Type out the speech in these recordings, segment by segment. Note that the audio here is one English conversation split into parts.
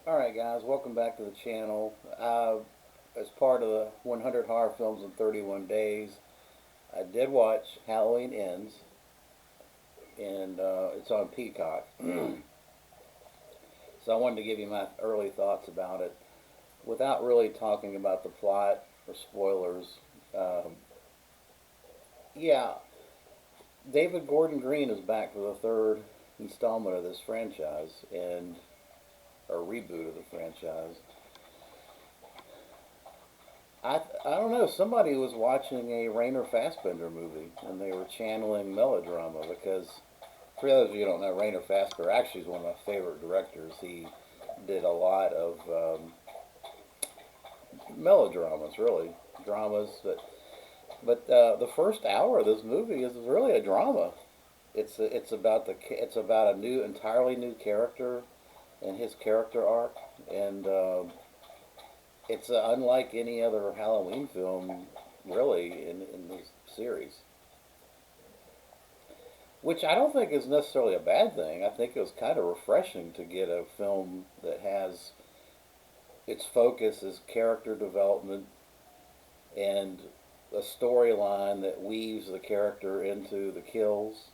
Alright guys, welcome back to the channel. As part of the 100 horror films in 31 days, I did watch Halloween Ends, and it's on Peacock. So I wanted to give you my early thoughts about it without really talking about the plot or spoilers. Um, yeah, David Gordon Green is back for the third installment of this franchise, and or reboot of the franchise. I don't know. Somebody was watching a Rainer Fassbinder movie, and they were channeling melodrama because, for those of you who don't know, Rainer Fassbinder actually is one of my favorite directors. He did a lot of melodramas, really dramas. But the first hour of this movie is really a drama. It's about a entirely new character and his character arc, and it's unlike any other Halloween film, really, in this series. Which I don't think is necessarily a bad thing. I think it was kind of refreshing to get a film that has its focus is character development and a storyline that weaves the character into the kills.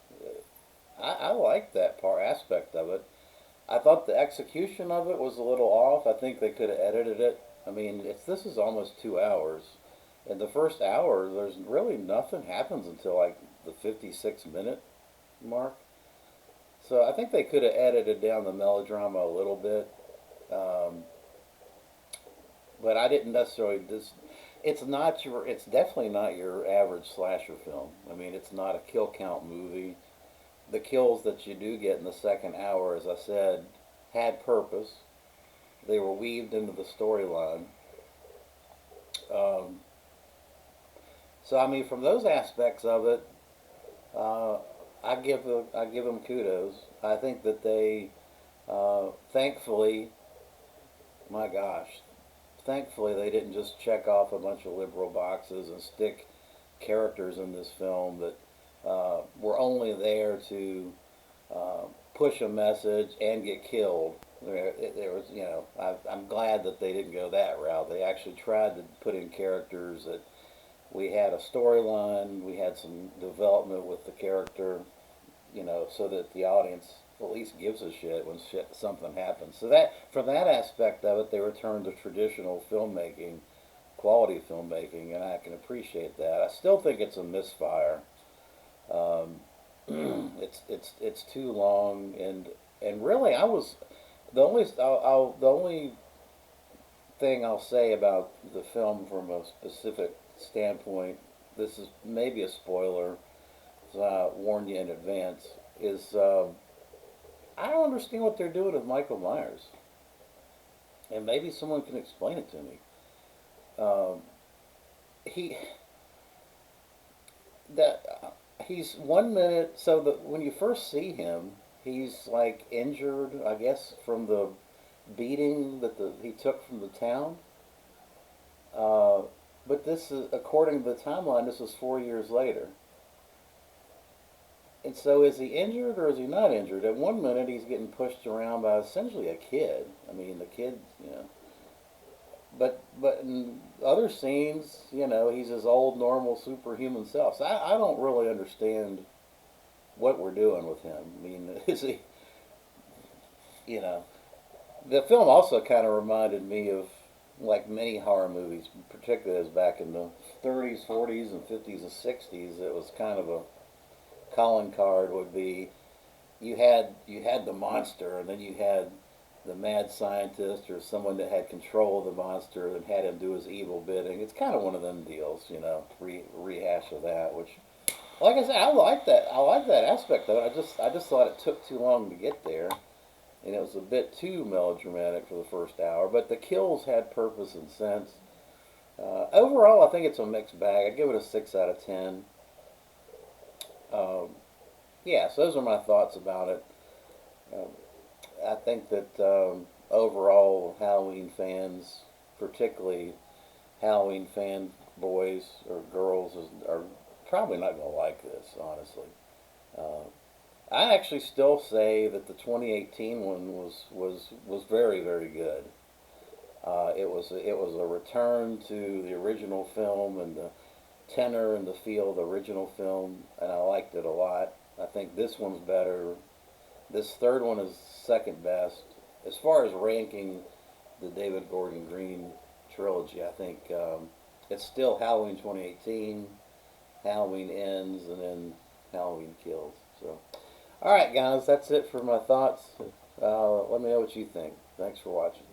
I like that part aspect of it. I thought the execution of it was a little off. I think they could have edited it. I mean, this is almost 2 hours. In the first hour, there's really nothing happens until like the 56-minute mark. So I think they could have edited down the melodrama a little bit. Um, but I didn't necessarily it's not your it's definitely not your average slasher film. I mean, it's not a kill count movie. The kills that you do get in the second hour, as I said, had purpose. They were weaved into the storyline. Um, so I mean, from those aspects of it, uh, I give them kudos. I think that thankfully, my gosh, thankfully they didn't just check off a bunch of liberal boxes and stick characters in this film that were only there to uh, push a message and get killed. There was, I'm glad that they didn't go that route. They actually tried to put in characters that we had a storyline, we had some development with the character, so that the audience at least gives a shit when something happens. So that, from that aspect of it, they returned to traditional filmmaking, quality filmmaking, and I can appreciate that. I still think it's a misfire. Um, it's too long, and really, I was the only thing I'll say about the film from a specific standpoint. This is maybe a spoiler, so I warn you in advance. Is I don't understand what they're doing with Michael Myers, and maybe someone can explain it to me. Um, he that he's 1 minute. So that when you first see him, he's like injured, I guess, from the beating that he took from the town. Uh, but this is, according to the timeline, this was 4 years later. And so, is he injured or is he not injured? At 1 minute, he's getting pushed around by essentially a kid. I mean, the kid, But in other scenes, he's his old, normal, superhuman self. So I don't really understand what we're doing with him. I mean, is he, you know, the film also kind of reminded me of like many horror movies, particularly as back in the 30s, 40s, and 50s and 60s. It was kind of a calling card would be you had the monster, and then you had the mad scientist or someone that had control of the monster and had him do his evil bidding. It's kind of one of them deals, rehash of that. Which, like I said, I like that. I like that aspect of it. I just thought it took too long to get there, and it was a bit too melodramatic for the first hour. But the kills had purpose and sense. Overall, I think it's a mixed bag. I give it a 6 out of 10. Um, yeah, so those are my thoughts about it. Um, I think that overall, Halloween fans, particularly Halloween fan boys or girls, are probably not going to like this, honestly. Uh, I actually still say that the 2018 one was very very good. It was a return to the original film and the tenor and the feel of the original film, and I liked it a lot. I think this one's better. This third one is second best as far as ranking the David Gordon Green trilogy. I think it's still Halloween 2018, Halloween Ends, and then Halloween Kills. So, all right, guys, that's it for my thoughts. Let me know what you think. Thanks for watching.